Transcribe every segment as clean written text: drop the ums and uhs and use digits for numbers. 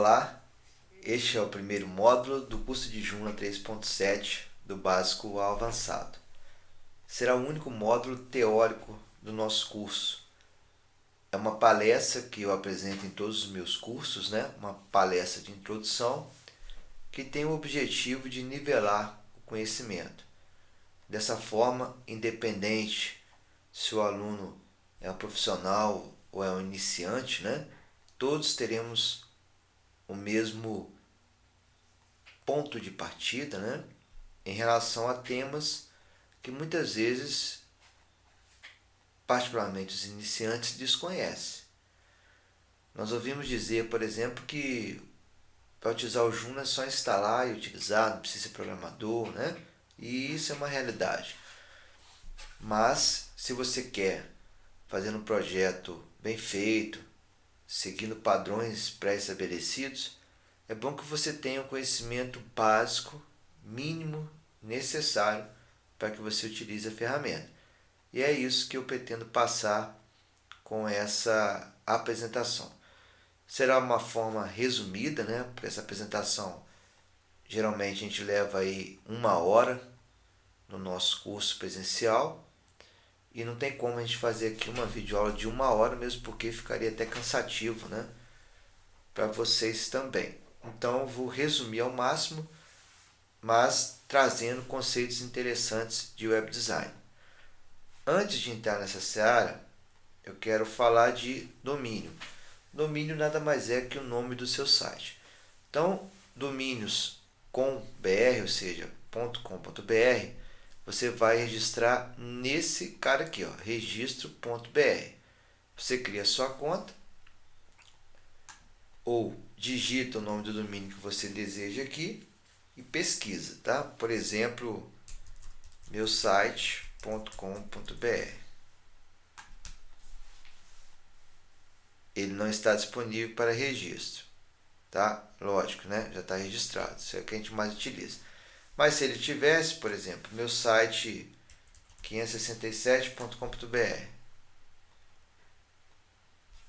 Olá, este é o primeiro módulo do curso de Joomla 3.7 do básico ao avançado. Será o único módulo teórico do nosso curso. É uma palestra que eu apresento em todos os meus cursos, uma palestra de introdução que tem o objetivo de nivelar o conhecimento. Dessa forma, independente se o aluno é um profissional ou é um iniciante, todos teremos o mesmo ponto de partida, em relação a temas que muitas vezes, particularmente os iniciantes, desconhecem. Nós ouvimos dizer, por exemplo, que para utilizar o Joomla é só instalar e utilizar, não precisa ser programador, E isso é uma realidade. Mas, se você quer fazer um projeto bem feito, seguindo padrões pré-estabelecidos, é bom que você tenha um conhecimento básico, mínimo, necessário para que você utilize a ferramenta. E é isso que eu pretendo passar com essa apresentação. Será uma forma resumida, porque essa apresentação geralmente a gente leva aí 1 hora no nosso curso presencial e não tem como a gente fazer aqui uma videoaula de 1 hora, mesmo porque ficaria até cansativo, para vocês também. Então eu vou resumir ao máximo, mas trazendo conceitos interessantes de web design. Antes de entrar nessa seara, eu quero falar de domínio. Domínio nada mais é que o nome do seu site. Então, domínios com .br, ou seja, .com.br, você vai registrar nesse cara aqui, registro.br. Você cria sua conta ou digita o nome do domínio que você deseja aqui e pesquisa, tá? Por exemplo, meusite.com.br. Ele não está disponível para registro, tá? Lógico, já está registrado, isso é o que a gente mais utiliza. Mas se ele tivesse, por exemplo, meu site 567.com.br,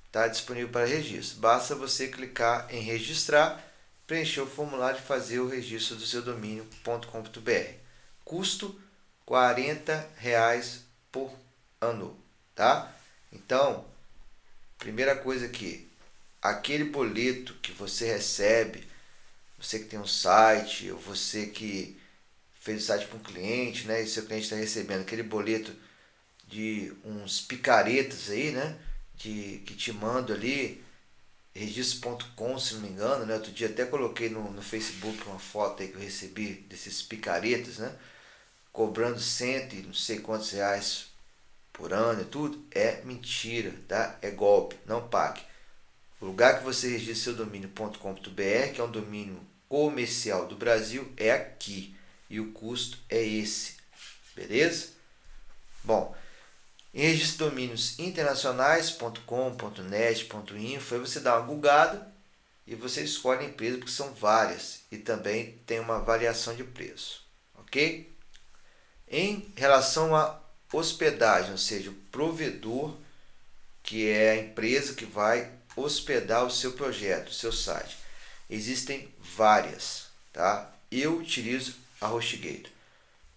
está disponível para registro. Basta você clicar em registrar, preencher o formulário e fazer o registro do seu domínio.com.br. Custo R$40 por ano, tá? Então, primeira coisa aqui, aquele boleto que você recebe, você que tem um site, ou você que fez o site para um cliente, e seu cliente está recebendo aquele boleto de uns picaretas aí, que te mando ali, registro.com, se não me engano, Outro dia até coloquei no Facebook uma foto aí que eu recebi desses picaretas, cobrando cento e não sei quantos reais por ano e tudo. É mentira, tá? É golpe, não pague. O lugar que você registra seu domínio.com.br, que é um domínio comercial do Brasil, é aqui. E o custo é esse. Beleza? Bom, em registro de domínios internacionais.com, .net, .info, aí você dá uma googada e você escolhe a empresa, porque são várias. E também tem uma variação de preço. Ok? Em relação à hospedagem, ou seja, o provedor, que é a empresa que vai hospedar o seu projeto, o seu site. Existem várias, tá? Eu utilizo a HostGator.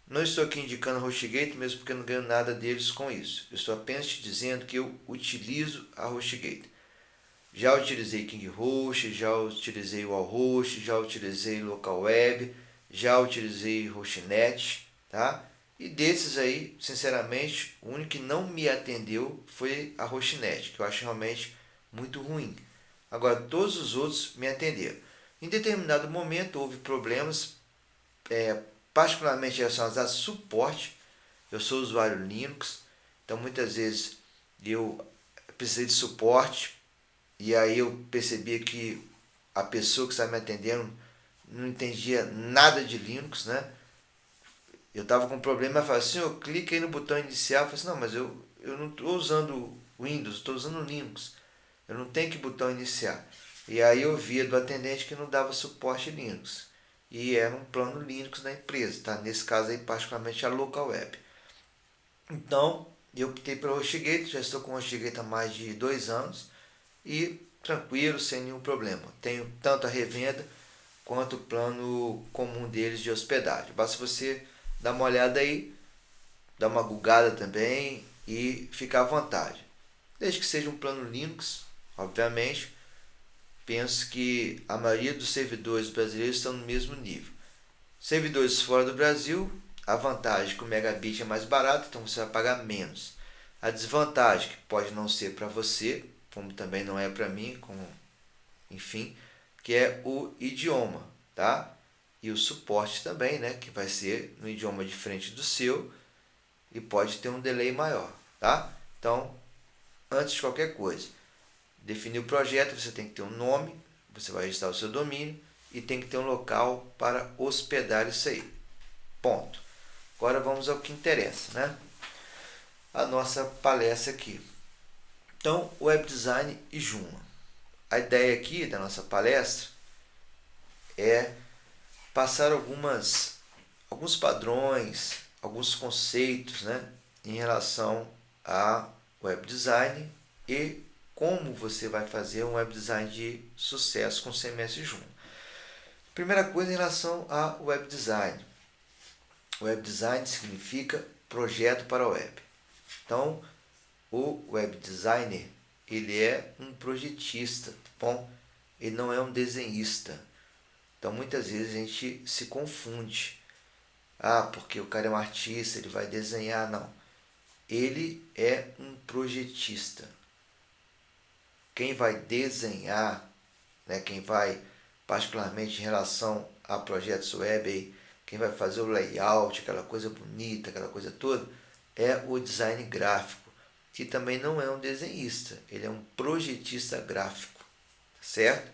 Não estou aqui indicando a HostGator, mesmo porque eu não ganho nada deles com isso. Eu estou apenas te dizendo que eu utilizo a HostGator. Já utilizei KingHost, já utilizei o Wallhost, já utilizei LocalWeb, já utilizei Hostnet, tá? E desses aí, sinceramente, o único que não me atendeu foi a Hostnet, que eu acho realmente muito ruim. Agora, todos os outros me atenderam. Em determinado momento, houve problemas, particularmente relacionados a suporte. Eu sou usuário Linux, então muitas vezes eu precisei de suporte, e aí eu percebia que a pessoa que estava me atendendo não entendia nada de Linux, Eu estava com um problema, ela falou assim, eu clique aí no botão inicial, eu falei assim, não, mas eu não estou usando Windows, estou usando Linux, eu não tenho que botão iniciar. E aí eu via do atendente que não dava suporte Linux, e era um plano Linux da empresa, tá? Nesse caso aí particularmente a LocalWeb. Então eu optei pelo HostGator, já estou com o HostGator há mais de 2 anos, e tranquilo, sem nenhum problema. Tenho tanto a revenda quanto o plano comum deles de hospedagem. Basta você dar uma olhada aí, dar uma googada também e ficar à vontade. Desde que seja um plano Linux, obviamente, penso que a maioria dos servidores brasileiros estão no mesmo nível. Servidores fora do Brasil, a vantagem é que o megabit é mais barato, então você vai pagar menos. A desvantagem, que pode não ser para você, como também não é para mim, enfim, que é o idioma, tá? E o suporte também, né, que vai ser no idioma diferente do seu e pode ter um delay maior, tá? Então, antes de qualquer coisa, definir o projeto, você tem que ter um nome, você vai registrar o seu domínio e tem que ter um local para hospedar isso aí. Ponto. Agora vamos ao que interessa, né? A nossa palestra aqui. Então, web design e Joomla. A ideia aqui da nossa palestra é passar alguns padrões, alguns conceitos, né, em relação a web design e como você vai fazer um web design de sucesso com CMS e Joomla. Primeira coisa em relação a web design. Web design significa projeto para a web. Então, o web designer, ele é um projetista, tá bom? Ele não é um desenhista. Então, muitas vezes a gente se confunde. Ah, porque o cara é um artista, ele vai desenhar. Não. Ele é um projetista. Quem vai desenhar, né, quem vai, particularmente em relação a projetos web, quem vai fazer o layout, aquela coisa bonita, aquela coisa toda, é o design gráfico, que também não é um desenhista, ele é um projetista gráfico, certo?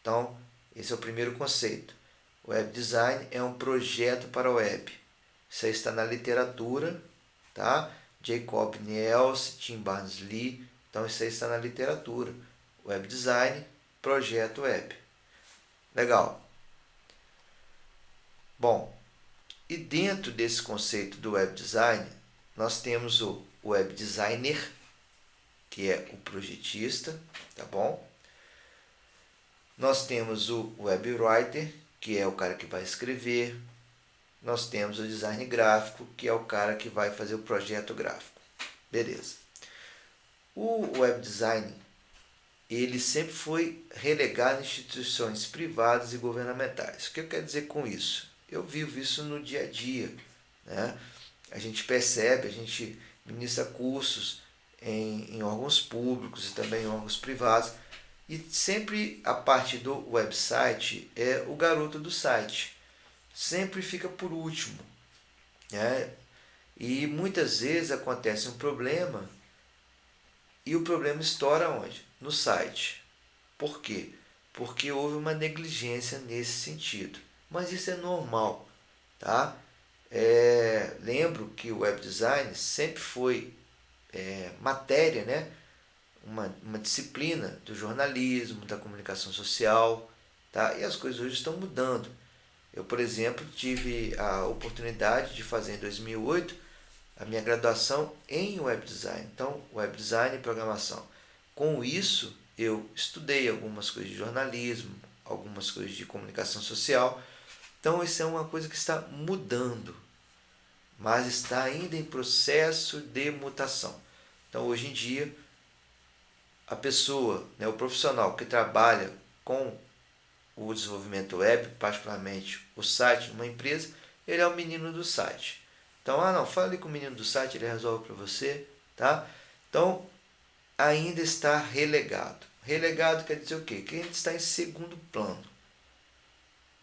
Então, esse é o primeiro conceito. O web design é um projeto para a web. Isso aí está na literatura, tá? Jacob Niels, Tim Berners-Lee. Então, isso aí está na literatura. Web design, projeto web. Legal. Bom, e dentro desse conceito do web design, nós temos o web designer, que é o projetista, tá bom? Nós temos o web writer, que é o cara que vai escrever. Nós temos o design gráfico, que é o cara que vai fazer o projeto gráfico. Beleza. O web design, ele sempre foi relegado a instituições privadas e governamentais. O que eu quero dizer com isso? Eu vivo isso no dia a dia, né? A gente percebe, a gente ministra cursos em órgãos públicos e também em órgãos privados. E sempre a parte do website é o garoto do site. Sempre fica por último, né? E muitas vezes acontece um problema e o problema estoura onde? No site. Por quê? Porque houve uma negligência nesse sentido. Mas isso é normal, tá? Lembro que o web design sempre foi matéria, né? Uma disciplina do jornalismo, da comunicação social, tá? E as coisas hoje estão mudando. Eu, por exemplo, tive a oportunidade de fazer em 2008 a minha graduação em web design. Então, web design e programação. Com isso, eu estudei algumas coisas de jornalismo, algumas coisas de comunicação social. Então, isso é uma coisa que está mudando, mas está ainda em processo de mutação. Então, hoje em dia, a pessoa, né, o profissional que trabalha com o desenvolvimento web, particularmente o site de uma empresa, ele é o menino do site. Então, não, fale com o menino do site, ele resolve para você, tá? Então, ainda está relegado. Relegado quer dizer o quê? Que ainda está em segundo plano.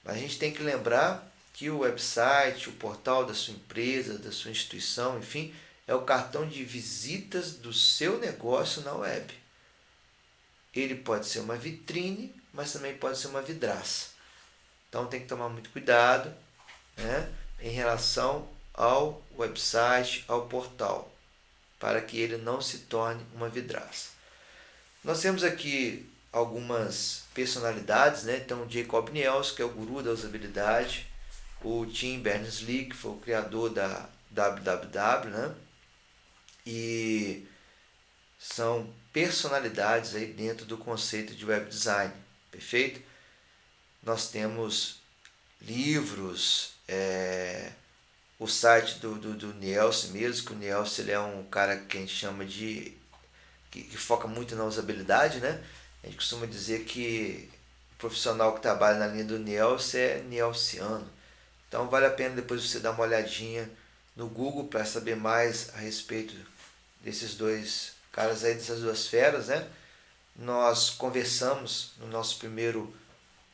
A gente tem que lembrar que o website, o portal da sua empresa, da sua instituição, enfim, é o cartão de visitas do seu negócio na web. Ele pode ser uma vitrine, mas também pode ser uma vidraça. Então tem que tomar muito cuidado, né, em relação ao website, ao portal, para que ele não se torne uma vidraça. Nós temos aqui algumas personalidades, né? Então, Jacob Niels, que é o guru da usabilidade, o Tim Berners-Lee, que foi o criador da www, né? E são personalidades aí dentro do conceito de web design, perfeito? Nós temos livros, o site do Nielsen mesmo, que o Nielsen ele é um cara que a gente chama de que foca muito na usabilidade, né? A gente costuma dizer que o profissional que trabalha na linha do Nielsen é nielsiano. Então vale a pena depois você dar uma olhadinha no Google para saber mais a respeito desses dois caras aí, dessas duas feras, né? Nós conversamos no nosso primeiro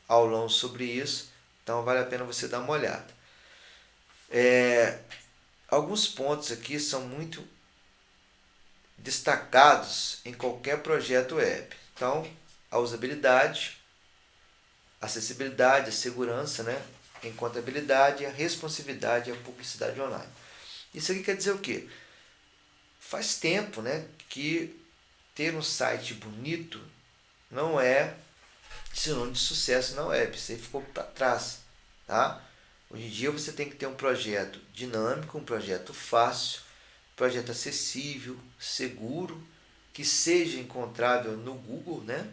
aulão sobre isso, então vale a pena você dar uma olhada. Alguns pontos aqui são muito destacados em qualquer projeto web. Então, a usabilidade, a acessibilidade, a segurança, né? Em contabilidade, a responsividade e a publicidade online. Isso aqui quer dizer o quê? Faz tempo, né, que ter um site bonito não é sinônimo de sucesso na web. Isso aí ficou para trás, tá? Hoje em dia você tem que ter um projeto dinâmico, um projeto fácil, um projeto acessível, seguro, que seja encontrável no Google, né?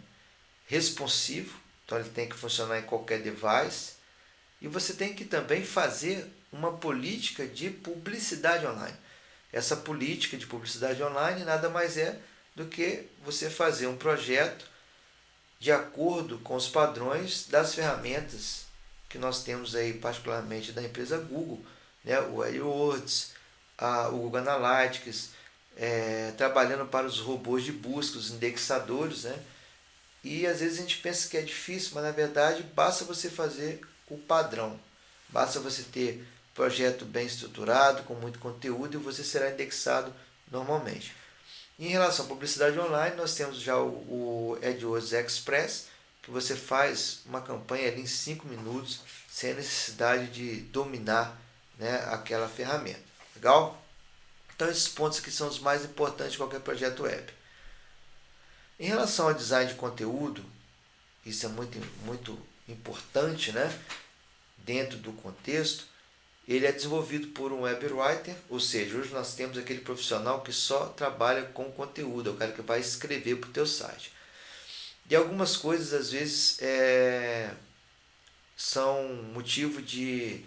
Responsivo, então ele tem que funcionar em qualquer device. E você tem que também fazer uma política de publicidade online. Essa política de publicidade online nada mais é do que você fazer um projeto de acordo com os padrões das ferramentas que nós temos aí, particularmente da empresa Google, né? O AdWords, o Google Analytics, trabalhando para os robôs de busca, os indexadores, né? E às vezes a gente pensa que é difícil, mas na verdade basta você fazer o padrão, basta você ter projeto bem estruturado, com muito conteúdo, e você será indexado normalmente. Em relação à publicidade online, nós temos já o AdWords Express, que você faz uma campanha ali em 5 minutos, sem a necessidade de dominar, né, aquela ferramenta. Legal? Então esses pontos aqui são os mais importantes de qualquer projeto web. Em relação ao design de conteúdo, isso é muito importante, né, dentro do contexto. Ele é desenvolvido por um web writer, ou seja, hoje nós temos aquele profissional que só trabalha com conteúdo, é o cara que vai escrever para o teu site. E algumas coisas às vezes são motivo de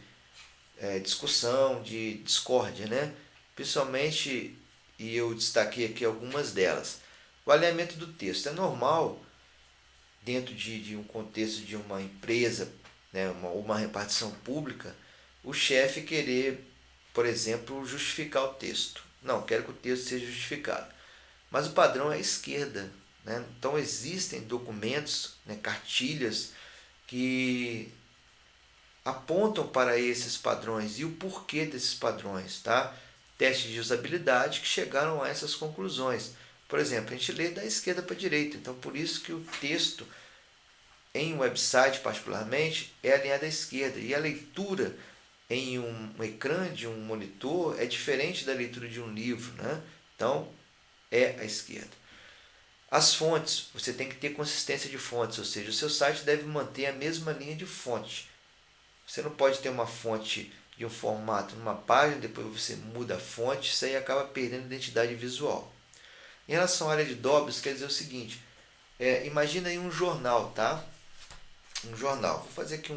discussão, de discórdia, né? Principalmente, e eu destaquei aqui algumas delas. O alinhamento do texto é normal dentro de um contexto de uma empresa, né, uma repartição pública, o chefe querer, por exemplo, justificar o texto. Não, quero que o texto seja justificado. Mas o padrão é a esquerda, né? Então existem documentos, né, cartilhas, que apontam para esses padrões e o porquê desses padrões, tá? Testes de usabilidade que chegaram a essas conclusões. Por exemplo, a gente lê da esquerda para a direita, então por isso que o texto em um website particularmente é alinhado à esquerda, e a leitura em um ecrã de um monitor é diferente da leitura de um livro, né? Então é à esquerda. As fontes, você tem que ter consistência de fontes, ou seja, o seu site deve manter a mesma linha de fonte. Você não pode ter uma fonte de um formato numa página, depois você muda a fonte, isso aí acaba perdendo identidade visual. Em relação à área de dobras, quer dizer o seguinte, imagina aí um jornal, tá? Um jornal. Vou fazer aqui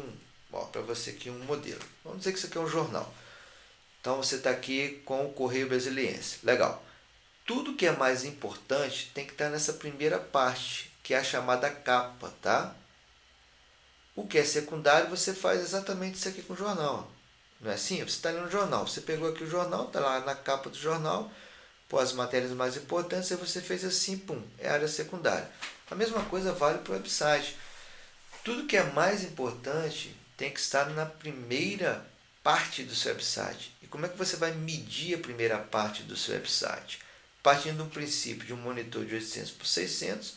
para você aqui um modelo. Vamos dizer que isso aqui é um jornal. Então você está aqui com o Correio Brasiliense. Legal. Tudo que é mais importante tem que estar nessa primeira parte, que é a chamada capa, tá? O que é secundário, você faz exatamente isso aqui com o jornal. Não é assim? Você está lendo o jornal. Você pegou aqui o jornal, está lá na capa do jornal, as matérias mais importantes, e você fez assim, pum, é a área secundária. A mesma coisa vale para o website. Tudo que é mais importante tem que estar na primeira parte do seu website. E como é que você vai medir a primeira parte do seu website? Partindo do princípio de um monitor de 800 por 600,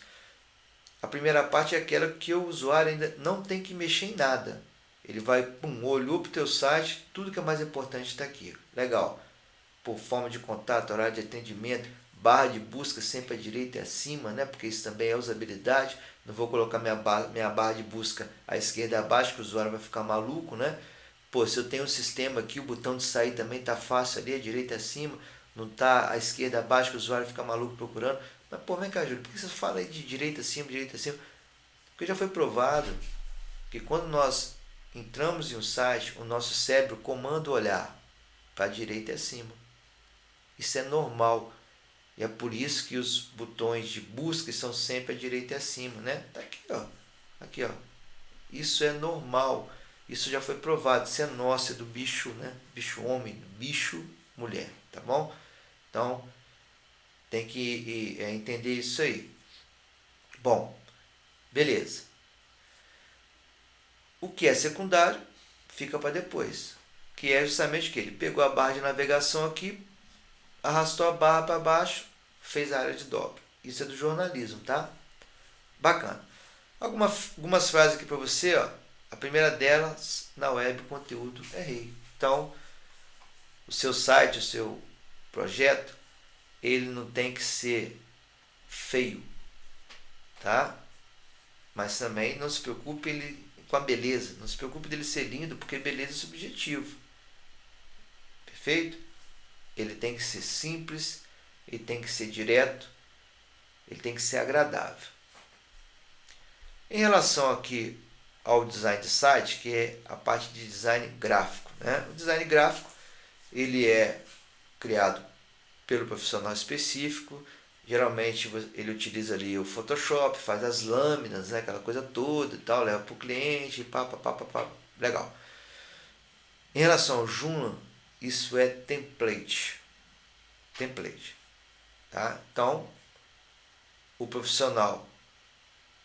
a primeira parte é aquela que o usuário ainda não tem que mexer em nada. Ele vai, pum, olhou para o teu site, tudo que é mais importante está aqui. Legal. Por forma de contato, horário de atendimento, barra de busca sempre à direita e acima, né? Porque isso também é usabilidade. Não vou colocar minha barra de busca à esquerda e abaixo, que o usuário vai ficar maluco, né? Se eu tenho um sistema aqui, o botão de sair também está fácil ali, à direita e acima, não está à esquerda e abaixo, que o usuário fica maluco procurando. Mas, pô, vem cá, Júlio, por que você fala aí de direita acima, direita acima? Porque já foi provado que quando nós entramos em um site, o nosso cérebro comanda o olhar para a direita e acima. Isso é normal. E é por isso que os botões de busca são sempre à direita e acima, né? Tá aqui, ó. Aqui, ó. Isso é normal. Isso já foi provado. Isso é nosso, é do bicho, né? Bicho homem, bicho mulher, tá bom? Então, tem que entender isso aí. Bom, beleza. O que é secundário fica para depois. Que é justamente o que? Ele pegou a barra de navegação aqui, arrastou a barra para baixo, fez a área de dobra. Isso é do jornalismo, tá? Bacana. Algumas frases aqui para você, ó. A primeira delas, na web, o conteúdo é rei. Então, o seu site, o seu projeto, ele não tem que ser feio, tá? Mas também não se preocupe com a beleza. Não se preocupe dele ser lindo, porque beleza é subjetivo. Perfeito? Ele tem que ser simples, ele tem que ser direto, ele tem que ser agradável. Em relação aqui ao design de site, que é a parte de design gráfico, né? O design gráfico, ele é criado pelo profissional específico. Geralmente ele utiliza ali o Photoshop, faz as lâminas, né? Aquela coisa toda e tal, leva para o cliente, pá. Legal. Em relação ao Joomla, isso é template. Tá? Então, o profissional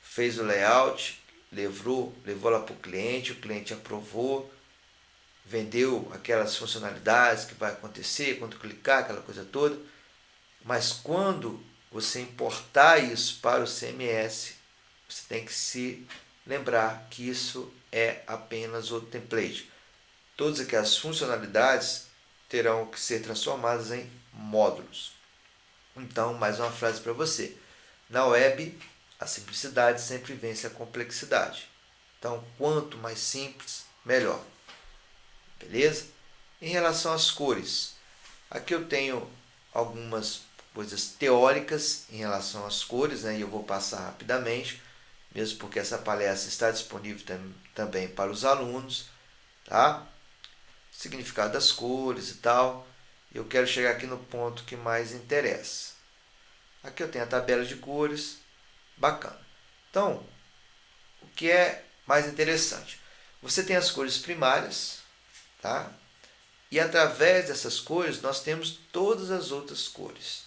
fez o layout, levou lá para o cliente aprovou, vendeu aquelas funcionalidades que vai acontecer quando clicar, aquela coisa toda. Mas quando você importar isso para o CMS, você tem que se lembrar que isso é apenas o template. Todas aquelas funcionalidades terão que ser transformadas em módulos. Então, mais uma frase para você. Na web, a simplicidade sempre vence a complexidade. Então, quanto mais simples, melhor. Beleza? Em relação às cores, aqui eu tenho algumas coisas teóricas em relação às cores, né? E eu vou passar rapidamente, mesmo porque essa palestra está disponível também para os alunos, tá? Significado das cores e tal. Eu quero chegar aqui no ponto que mais interessa. Aqui eu tenho a tabela de cores, bacana. Então, o que é mais interessante? Você tem as cores primárias, tá? E através dessas cores nós temos todas as outras cores.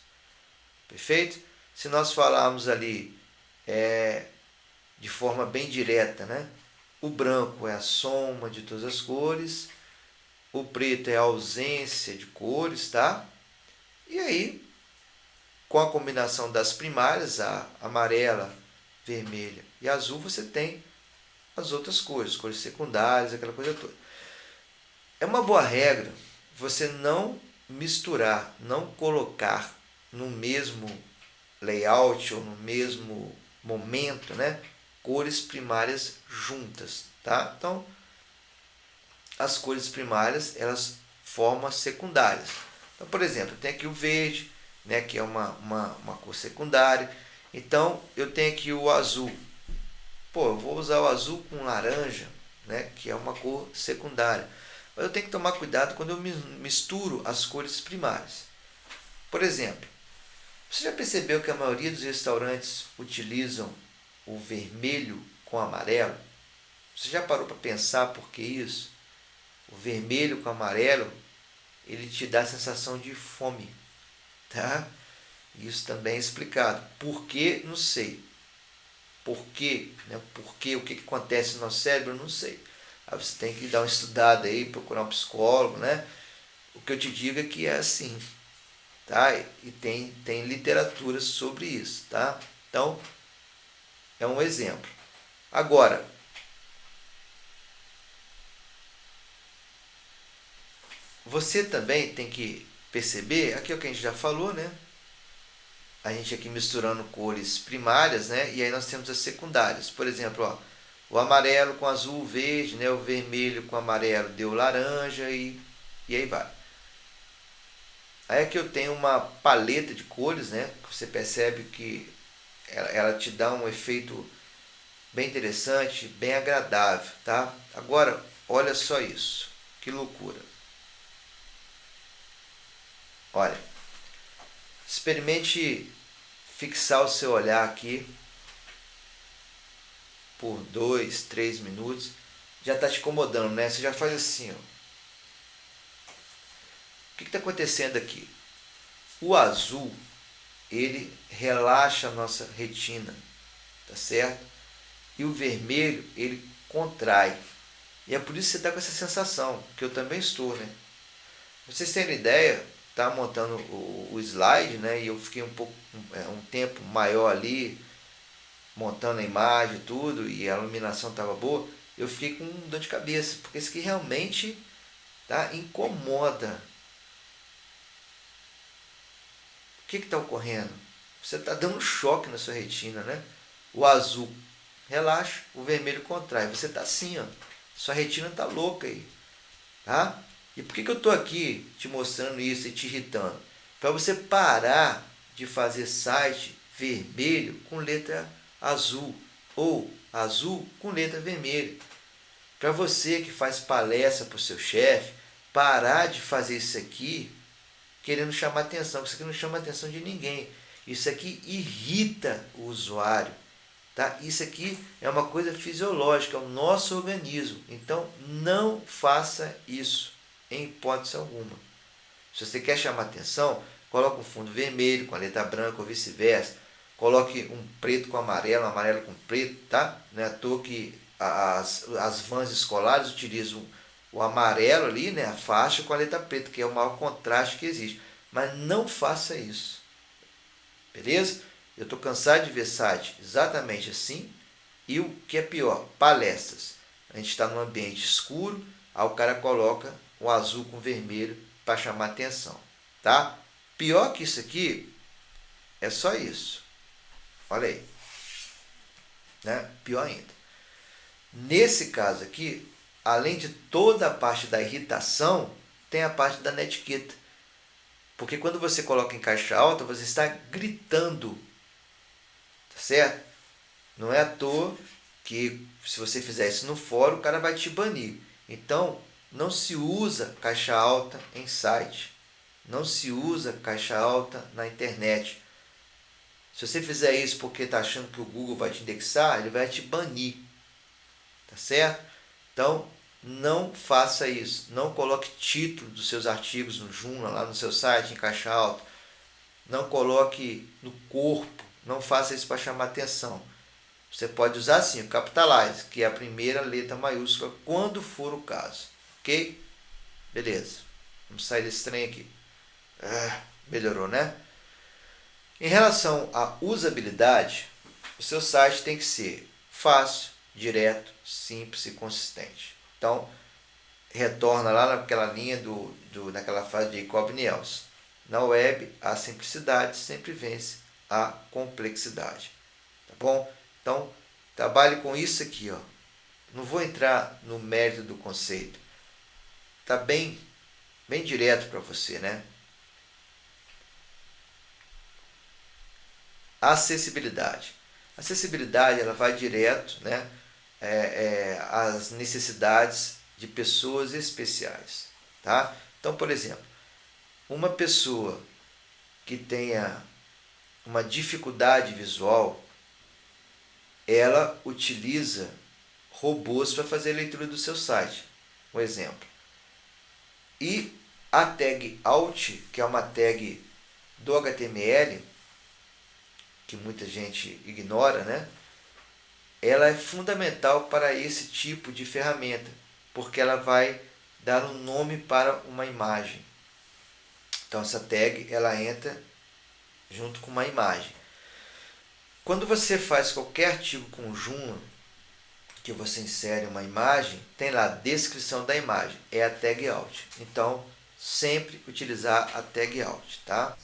Perfeito? Se nós falarmos ali de forma bem direta, né? O branco é a soma de todas as cores, o preto é a ausência de cores, tá? E aí, com a combinação das primárias, a amarela, vermelha e azul, você tem as outras cores secundárias, aquela coisa toda. É uma boa regra você não misturar, não colocar no mesmo layout ou no mesmo momento, né, cores primárias juntas, tá? Então, as cores primárias, elas formam as secundárias. Então, por exemplo, tem aqui o verde, né, que é uma cor secundária. Então, eu tenho aqui o azul. Pô, eu vou usar o azul com laranja, né, que é uma cor secundária. Mas eu tenho que tomar cuidado quando eu misturo as cores primárias. Por exemplo, você já percebeu que a maioria dos restaurantes utilizam o vermelho com amarelo? Você já parou para pensar por que isso? O vermelho com amarelo, ele te dá a sensação de fome, tá? Isso também é explicado. Por que? Não sei. Por quê? Né? Por quê? O que acontece no nosso cérebro? Não sei. Aí você tem que dar uma estudada aí, procurar um psicólogo, né? O que eu te digo é que é assim, tá? E tem literatura sobre isso, tá? Então, é um exemplo. Agora, você também tem que perceber, aqui é o que a gente já falou, né? A gente aqui misturando cores primárias, né? E aí nós temos as secundárias. Por exemplo, ó, o amarelo com azul, verde, né? O vermelho com amarelo deu laranja e aí vai. Aí aqui eu tenho uma paleta de cores, né? Você percebe que ela te dá um efeito bem interessante, bem agradável, tá? Agora, olha só isso, que loucura. Olha, experimente fixar o seu olhar aqui por 2, 3 minutos. Já está te incomodando, né? Você já faz assim, ó. O que está acontecendo aqui? O azul, ele relaxa a nossa retina, tá certo? E o vermelho, ele contrai. E é por isso que você está com essa sensação, que eu também estou, né? Pra vocês terem ideia, tá montando o slide, né? E eu fiquei um tempo maior ali, montando a imagem e tudo, e a iluminação estava boa. Eu fiquei com dor de cabeça, porque isso aqui realmente, tá, incomoda. O que está ocorrendo? Você está dando choque na sua retina, né? O azul relaxa, o vermelho contrai. Você está assim, ó. Sua retina está louca aí, tá? E por que eu estou aqui te mostrando isso e te irritando? Para você parar de fazer site vermelho com letra azul ou azul com letra vermelha. Para você que faz palestra para o seu chefe, parar de fazer isso aqui querendo chamar atenção. Isso aqui não chama a atenção de ninguém. Isso aqui irrita o usuário. Tá? Isso aqui é uma coisa fisiológica, é o nosso organismo. Então, não faça isso, em hipótese alguma. Se você quer chamar atenção, coloque um fundo vermelho com a letra branca ou vice-versa. Coloque um preto com amarelo, um amarelo com preto, tá? Não é à toa que as vans escolares utilizam o amarelo ali, né, a faixa com a letra preta, que é o maior contraste que existe. Mas não faça isso. Beleza? Eu estou cansado de ver site exatamente assim. E o que é pior, palestras. A gente está num ambiente escuro, aí o cara coloca o azul com vermelho para chamar atenção. Tá? Pior que isso aqui é só isso. Olha aí. Né? Pior ainda. Nesse caso aqui, além de toda a parte da irritação, tem a parte da netiqueta. Porque quando você coloca em caixa alta, você está gritando. Tá certo? Não é à toa que se você fizer isso no fórum, o cara vai te banir. Então, não se usa caixa alta em site. Não se usa caixa alta na internet. Se você fizer isso porque está achando que o Google vai te indexar, ele vai te banir. Tá certo? Então, não faça isso. Não coloque título dos seus artigos no Joomla, lá no seu site, em caixa alta. Não coloque no corpo. Não faça isso para chamar atenção. Você pode usar sim o capitalize, que é a primeira letra maiúscula, quando for o caso. Ok? Beleza. Vamos sair desse trem aqui. Melhorou, né? Em relação à usabilidade, o seu site tem que ser fácil, direto, simples e consistente. Então, retorna lá naquela linha naquela frase de Jacob Nielsen. Na web, a simplicidade sempre vence a complexidade. Tá bom? Então, trabalhe com isso aqui, ó. Não vou entrar no mérito do conceito. Tá bem direto para você, né? Acessibilidade. A acessibilidade, ela vai direto, né, às necessidades de pessoas especiais, tá? Então, por exemplo, uma pessoa que tenha uma dificuldade visual, ela utiliza robôs para fazer a leitura do seu site, um exemplo. E a tag Alt, que é uma tag do HTML, que muita gente ignora, né? Ela é fundamental para esse tipo de ferramenta, porque ela vai dar um nome para uma imagem. Então essa tag ela entra junto com uma imagem. Quando você faz qualquer artigo com Joomla, que você insere uma imagem, tem lá a descrição da imagem, é a tag Alt. Então, sempre utilizar a tag Alt, tá?